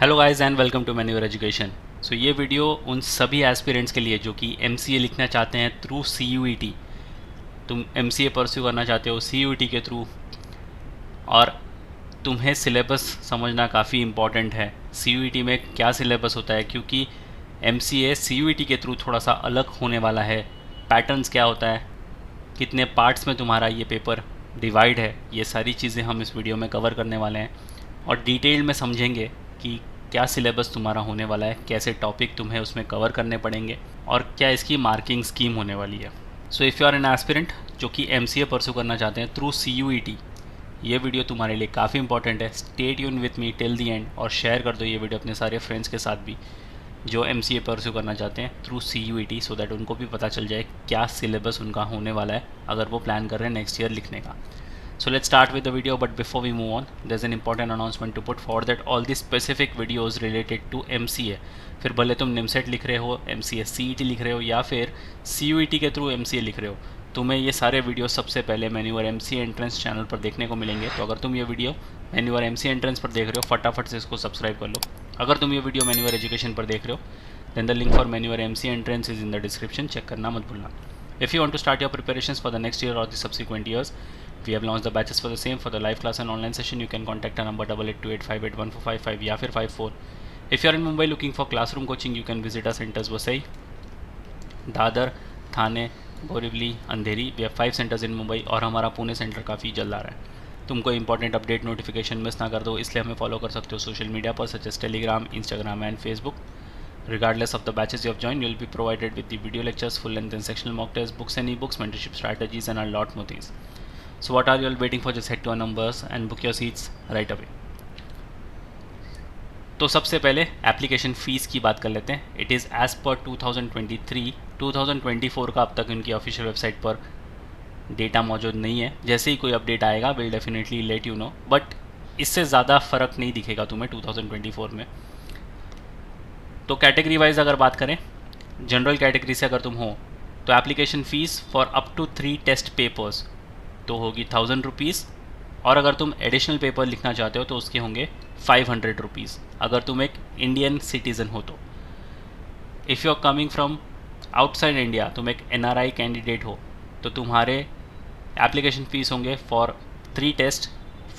Hello guys and welcome to मैन्यूअर education. So ये video उन सभी एस्पिरेंट्स के लिए जो कि एमसीए लिखना चाहते हैं थ्रू सीयूईटी। तुम एमसीए परस्यू करना चाहते हो सीयूईटी के थ्रू, और तुम्हें सिलेबस समझना काफ़ी इम्पॉर्टेंट है। सीयूईटी में क्या सिलेबस होता है, क्योंकि एमसीए सीयूईटी के थ्रू थोड़ा सा अलग होने वाला है। पैटर्न्स क्या होता है, कितने पार्ट्स में तुम्हारा ये पेपर डिवाइड है, ये सारी चीज़ें हम इस वीडियो में कवर करने वाले हैं और डिटेल में समझेंगे कि क्या सिलेबस तुम्हारा होने वाला है, कैसे टॉपिक तुम्हें उसमें कवर करने पड़ेंगे और क्या इसकी मार्किंग स्कीम होने वाली है। So if you are an aspirant जो कि एमसीए परस्यू करना चाहते हैं थ्रू सीयूईटी, ये वीडियो तुम्हारे लिए काफ़ी इंपॉर्टेंट है। Stay tune with me till the end और शेयर कर दो ये वीडियो अपने सारे फ्रेंड्स के साथ भी जो एमसीए परस्यू करना चाहते हैं थ्रू सीयूईटी, सो दैट उनको भी पता चल जाए क्या सिलेबस उनका होने वाला है अगर वो प्लान कर रहे हैं नेक्स्ट ईयर लिखने का। So let's start with the video, but before we move on, there's an important announcement to put forward that all the specific videos related to MCA, फिर भले तुम निमसेट लिख रहे हो, MCA CET लिख रहे हो या फिर CUET के थ्रू MCA लिख रहे हो, तुम्हें ये सारे वीडियो सबसे पहले मैन्यूअर MCA एंट्रेंस चैनल पर देखने को मिलेंगे। तो अगर तुम ये वीडियो मैन्यूअर MCA एंट्रेंस पर देख रहे हो, फटाफट से इसको सब्सक्राइब कर लो। अगर तुम ये वीडियो मैन्यूअर एजुकेशन पर देख रहे हो, देन द लिंक फॉर मैन्यूअर MCA entrance is in the description, check करना मत भूलना। If you want to start your preparations for the next year or the subsequent years, we have launched the batches for the same. For the live class and online session, you can contact our number 8828581455 या फिर 54. If you are in Mumbai looking for classroom coaching, you can visit our centers Vasai, Dadar, Thane, Borivali, Andheri. We have 5 centers in Mumbai और हमारा Pune centre काफ़ी जल्द आ रहा है। तुमको important update notification miss ना कर दो, इसलिए हमें फॉलो कर सकते हो सोशल मीडिया पर such as Telegram, Instagram and Facebook. Regardless of the batches you have joined, you will be provided with the video lectures, full length and sectional mock tests, books and e-books, mentorship strategies and a lot more things. So what are you all waiting for? Just head to our numbers and book your seats right away. तो सबसे पहले application fees की बात कर लेते हैं। It is as per 2023, 2024 का अब तक उनकी ऑफिशियल वेबसाइट पर डेटा मौजूद नहीं है। जैसे ही कोई अपडेट आएगा will definitely let you know, but इससे ज़्यादा फ़र्क नहीं दिखेगा तुम्हें 2024 में। तो कैटेगरी वाइज अगर बात करें, जनरल कैटेगरी से अगर तुम हो तो application fees for up to 3 test papers तो होगी 1000 रुपीज़, और अगर तुम एडिशनल पेपर लिखना चाहते हो तो उसके होंगे 500 रुपीज़ अगर तुम एक इंडियन सिटीज़न हो तो। If you are coming from outside India, तुम एक NRI कैंडिडेट हो तो तुम्हारे एप्लीकेशन फ़ीस होंगे फॉर 3 टेस्ट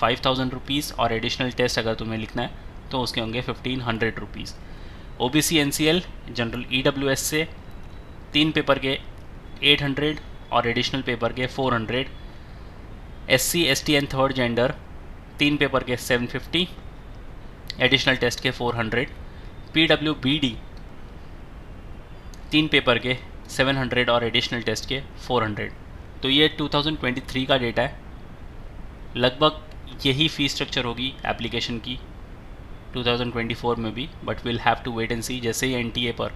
5000 रुपीज़, और एडिशनल टेस्ट अगर तुम्हें लिखना है तो उसके होंगे 1500 rupees. OBC NCL general EWS से 3 पेपर के 800 और एडिशनल पेपर के 400। SC ST and third gender 3 paper के 750, एडिशनल टेस्ट के 400। PWBD 3 पेपर के 700 और एडिशनल टेस्ट के 400। तो ये 2023 का डेटा है। लगभग यही फ़ीस स्ट्रक्चर होगी एप्लीकेशन की 2024 में भी, but will have to wait and see. जैसे ही NTA पर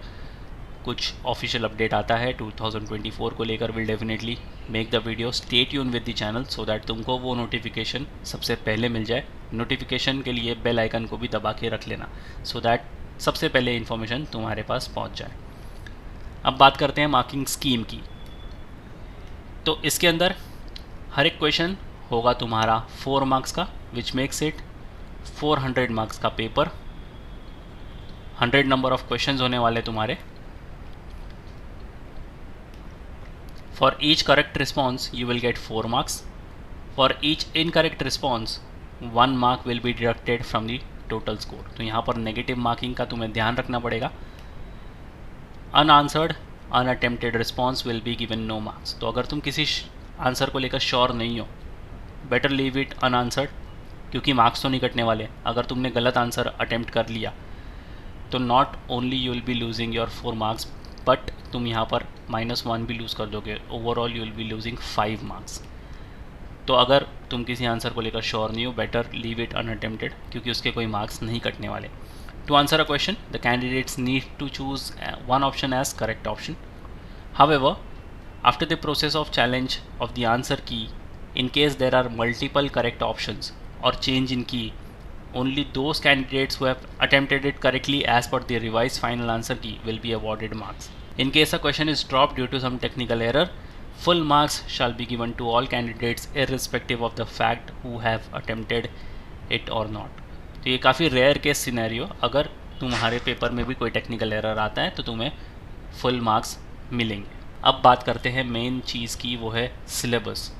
कुछ ऑफिशियल अपडेट आता है 2024 को लेकर, will definitely make the video. Stay tuned with the channel so that तुमको वो नोटिफिकेशन सबसे पहले मिल जाए। नोटिफिकेशन के लिए बेल आइकन को भी दबा के रख लेना सो दैट सबसे पहले इन्फॉर्मेशन तुम्हारे पास पहुंच जाए। अब बात करते हैं मार्किंग स्कीम की। तो इसके अंदर हर एक क्वेश्चन होगा तुम्हारा 4 मार्क्स का, विच मेक्स इट 400 मार्क्स का पेपर। 100 नंबर ऑफ क्वेश्चंस होने वाले तुम्हारे। For each correct response you will get 4 marks. For each incorrect response 1 mark will be deducted from the total score. तो यहाँ पर नेगेटिव मार्किंग का तुम्हें ध्यान रखना पड़ेगा। Unanswered unattempted response will be given no marks. तो अगर तुम किसी आंसर को लेकर श्योर नहीं हो, बेटर लीव इट अनआंसर्ड, क्योंकि मार्क्स तो नहीं कटने वाले। अगर तुमने गलत आंसर अटेम्प्ट कर लिया तो not only you will be losing your 4 marks, but तुम यहाँ पर -1 भी लूज़ कर दोगे। Overall you will be losing 5 marks. तो अगर तुम किसी आंसर को लेकर श्योर नहीं हो, बेटर लीव इट अनअटेम्प्टेड, क्योंकि उसके कोई मार्क्स नहीं कटने वाले। To answer a question the candidates need to choose one option as correct option. However, after the process of challenge of the answer key, in case there are multiple correct options or change in key, only those candidates who have attempted it correctly as per the revised final answer key will be awarded marks. In case a question is dropped due to some technical error, full marks shall be given to all candidates irrespective of the fact who have attempted it or not. तो ये काफ़ी rare case scenario, अगर तुम्हारे paper में भी कोई technical error आता है तो तुम्हें फुल मार्क्स मिलेंगे। अब बात करते हैं मेन चीज़ की, वो है सिलेबस।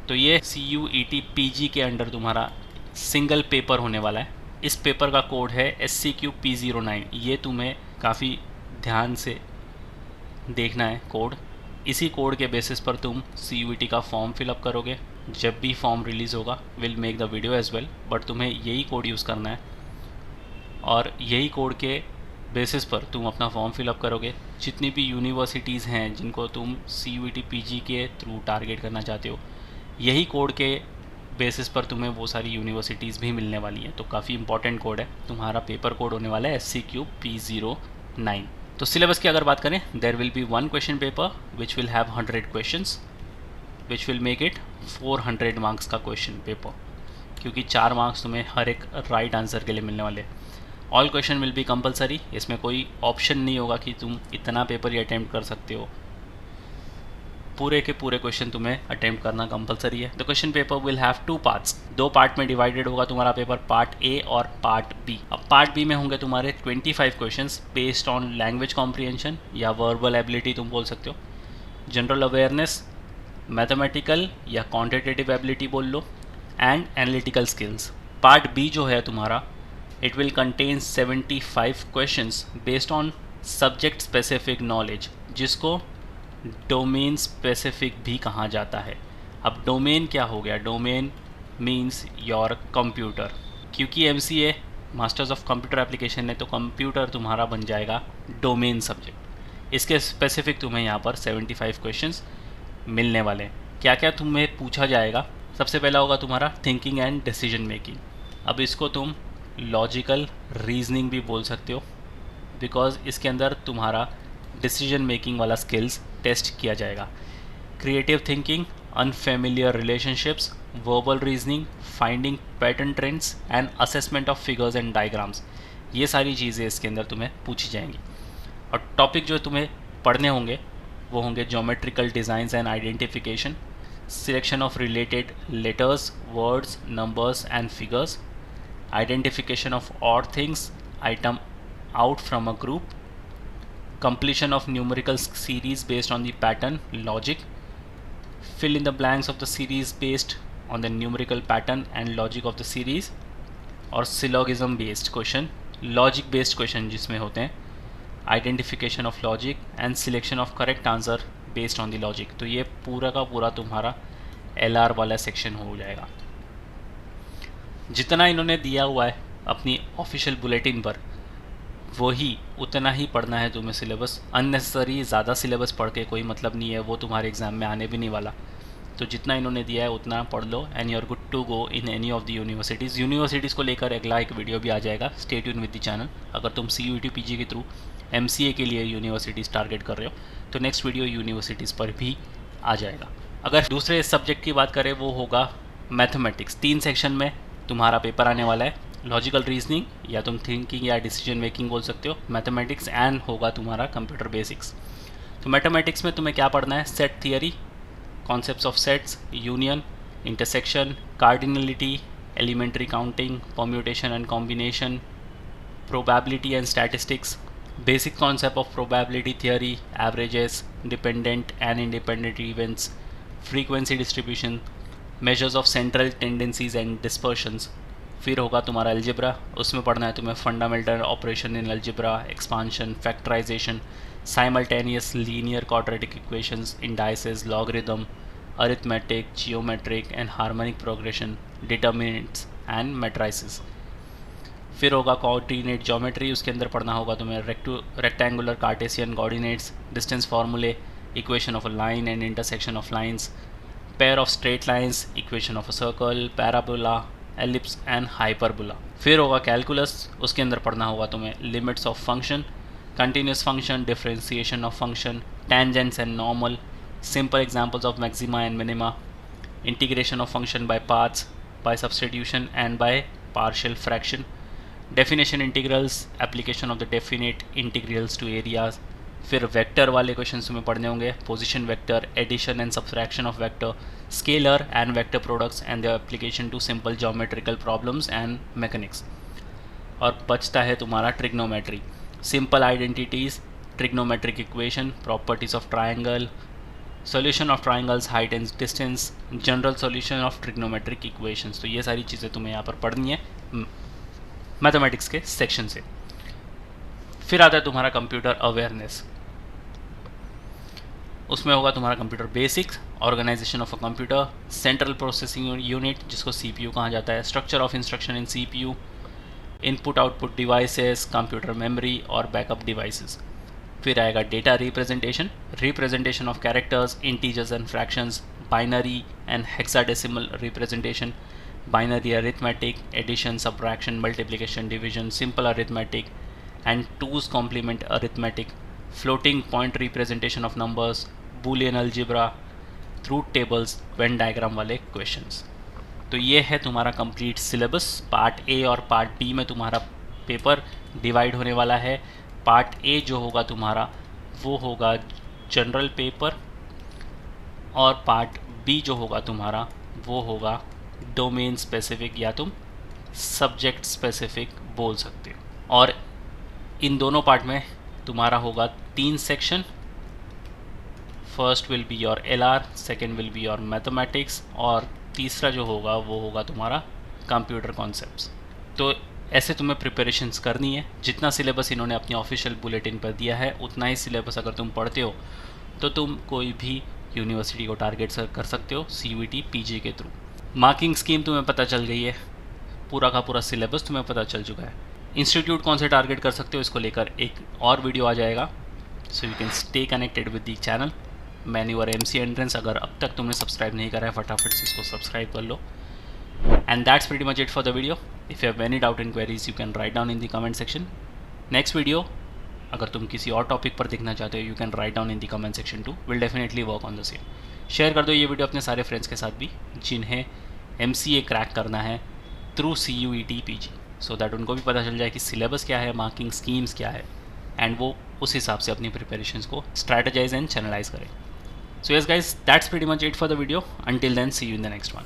तो ये CUET PG के अंडर तुम्हारा सिंगल पेपर होने वाला है। इस पेपर का कोड है SCQ P09। ये तुम्हें काफ़ी ध्यान से देखना है कोड। इसी कोड के बेसिस पर तुम CUET का फॉर्म फिलअप करोगे। जब भी फॉर्म रिलीज़ होगा will make the video as well, but तुम्हें यही कोड यूज़ करना है और यही कोड के बेसिस पर तुम अपना फॉर्म फिलअप करोगे। जितनी भी यूनिवर्सिटीज़ हैं जिनको तुम CUET PG के थ्रू टारगेट करना चाहते हो, यही कोड के बेसिस पर तुम्हें वो सारी यूनिवर्सिटीज़ भी मिलने वाली हैं। तो काफ़ी इंपॉर्टेंट कोड है, तुम्हारा पेपर कोड होने वाला है SCQ P09। तो सिलेबस की अगर बात करें, there will be 1 question paper which will have 100 questions which will make it 400 marks का क्वेश्चन पेपर, क्योंकि 4 मार्क्स तुम्हें हर एक राइट आंसर के लिए मिलने वाले। All question will be compulsory, इसमें कोई ऑप्शन नहीं होगा कि तुम इतना पेपर ही अटैम्प्ट कर सकते हो। पूरे के पूरे क्वेश्चन तुम्हें अटैम्प्ट करना कंपलसरी है। The question paper will have 2 parts. 2 part में डिवाइडेड होगा तुम्हारा पेपर, पार्ट ए और पार्ट बी। अब पार्ट बी में होंगे तुम्हारे 25 questions based on language comprehension या वर्बल एबिलिटी तुम बोल सकते हो, जनरल अवेयरनेस, मैथमेटिकल या क्वांटिटेटिव एबिलिटी बोल लो, and analytical skills. Part B जो है तुम्हारा, it will contain 75 questions based on subject specific knowledge, जिसको डोमेन स्पेसिफिक भी कहा जाता है। अब डोमेन क्या हो गया? डोमेन मीन्स योर कंप्यूटर, क्योंकि MCA masters of computer application है, तो कंप्यूटर तुम्हारा बन जाएगा डोमेन सब्जेक्ट। इसके स्पेसिफिक तुम्हें यहाँ पर 75 क्वेश्चंस मिलने वाले हैं। क्या क्या तुम्हें पूछा जाएगा? सबसे पहला होगा तुम्हारा थिंकिंग एंड डिसीजन मेकिंग। अब इसको तुम लॉजिकल रीजनिंग भी बोल सकते हो, बिकॉज इसके अंदर तुम्हारा डिसीजन मेकिंग वाला स्किल्स टेस्ट किया जाएगा। Creative thinking, unfamiliar relationships, verbal reasoning, finding pattern trends and assessment of figures and diagrams, ये सारी चीज़ें इसके अंदर तुम्हें पूछी जाएंगी। और टॉपिक जो तुम्हें पढ़ने होंगे वो होंगे geometrical designs and identification, selection of related letters, words, numbers and figures, identification of odd things item out from a group, completion of numerical series based on the pattern logic, fill in the blanks of the series based on the numerical pattern and logic of the series, और syllogism based question, logic based question जिसमें होते हैं identification of logic and selection of correct answer based on the logic। तो ये पूरा का पूरा तुम्हारा LR वाला सेक्शन हो जाएगा। जितना इन्होंने दिया हुआ है अपनी ऑफिशियल बुलेटिन पर, वही उतना ही पढ़ना है तुम्हें सिलेबस। अननेसेसरी ज़्यादा सिलेबस पढ़ के कोई मतलब नहीं है, वो तुम्हारे एग्ज़ाम में आने भी नहीं वाला। तो जितना इन्होंने दिया है उतना पढ़ लो and you are good to go in any of the universities. Universities को लेकर अगला एक वीडियो भी आ जाएगा, stay tuned with the channel. अगर तुम CUET PG के थ्रू MCA के लिए यूनिवर्सिटीज़ टारगेट कर रहे हो तो नेक्स्ट वीडियो यूनिवर्सिटीज़ पर भी आ जाएगा। अगर दूसरे सब्जेक्ट की बात करें वो होगा मैथमेटिक्स। 3 सेक्शन में तुम्हारा पेपर आने वाला है, लॉजिकल रीजनिंग या तुम थिंकिंग या डिसीजन मेकिंग बोल सकते हो, मैथमेटिक्स एंड होगा तुम्हारा कंप्यूटर बेसिक्स। तो मैथमेटिक्स में तुम्हें क्या पढ़ना है? Set theory, concepts of sets, union, intersection, cardinality, elementary counting, permutation and combination, probability and statistics, basic concept of probability theory, averages, dependent and independent events, frequency distribution, measures of central tendencies and dispersions. फिर होगा तुम्हारा algebra, उसमें पढ़ना है तुम्हें fundamental operation in algebra, expansion, factorisation, simultaneous linear quadratic equations, indices, logarithm, arithmetic, geometric and harmonic progression, determinants and matrices. फिर होगा coordinate geometry, उसके अंदर पढ़ना होगा तुम्हें rectangular Cartesian coordinates, distance formulae, equation of a line and intersection of lines, pair of straight lines, equation of a circle, parabola, ellipse and hyperbola. फिर होगा calculus, उसके अंदर पढ़ना होगा तुम्हें limits of function, continuous function, differentiation of function, tangents and normal, simple examples of maxima and minima, integration of function by parts, by substitution and by partial fraction, definition integrals, application of the definite integrals to areas, फिर vector वाले question तुम्हें पढ़ने होंगे, position vector, addition and subtraction of vector, scalar and vector products and the application to simple geometrical problems and mechanics. और बचता है तुम्हारा trigonometry, simple identities, trigonometric equation, properties of triangle, solution of triangles, height and distance, general solution of trigonometric equations. तो ये सारी चीज़ें तुम्हें यहाँ पर पढ़नी है मैथमेटिक्स के सेक्शन से। फिर आता है तुम्हारा कंप्यूटर अवेयरनेस, उसमें होगा तुम्हारा computer basics, organisation of a computer, central processing unit जिसको सीपीयू कहा जाता है, structure of instruction in CPU, input output devices, computer memory और बैकअप डिवाइसेस। फिर आएगा data representation, representation of characters, integers and fractions, binary and hexadecimal representation, binary arithmetic, addition, subtraction, multiplication, division, simple arithmetic and two's complement arithmetic, floating point representation of numbers, Boolean algebra, truth tables, Venn diagram वाले questions. तो ये है तुम्हारा complete syllabus. Part A और part B में तुम्हारा paper divide होने वाला है। पार्ट ए जो होगा तुम्हारा वो होगा जनरल पेपर, और पार्ट बी जो होगा तुम्हारा वो होगा डोमेन स्पेसिफिक, या तुम सब्जेक्ट स्पेसिफिक बोल सकते हो। और इन दोनों पार्ट में तुम्हारा होगा 3 section. First will be your LR, second will be your mathematics, और तीसरा जो होगा वो होगा तुम्हारा कंप्यूटर कॉन्सेप्ट्स। तो ऐसे तुम्हें प्रिपरेशंस करनी है। जितना सिलेबस इन्होंने अपनी ऑफिशियल बुलेटिन पर दिया है उतना ही सिलेबस अगर तुम पढ़ते हो तो तुम कोई भी यूनिवर्सिटी को टारगेट कर सकते हो CUET PG के थ्रू। मार्किंग स्कीम तुम्हें पता चल गई है, पूरा का पूरा सिलेबस तुम्हें पता चल चुका है। इंस्टीट्यूट कौन से टारगेट कर सकते हो इसको लेकर एक और वीडियो आ जाएगा, so you can stay connected with the channel. मैन यूर MC एंट्रेंस, अगर अब तक तुमने सब्सक्राइब नहीं करा है फटाफट से इसको सब्सक्राइब कर लो। And that's pretty much it for the video. If you have any doubt in queries you can write down in the comment section. Next video अगर तुम किसी और टॉपिक पर देखना चाहते हो you can write down in the comment section too, will definitely work on the same. Share कर दो ये वीडियो अपने सारे फ्रेंड्स के साथ भी जिन्हें MCA क्रैक करना है through CUET PG, so that उनको भी पता चल जाए कि सिलेबस क्या है, मार्किंग स्कीम्स क्या है, एंड वो उस हिसाब से अपनी प्रिपरेशंस को स्ट्रैटेजाइज एंड चैनलाइज करें। So yes guys, that's pretty much it for the video. Until then, see you in the next one.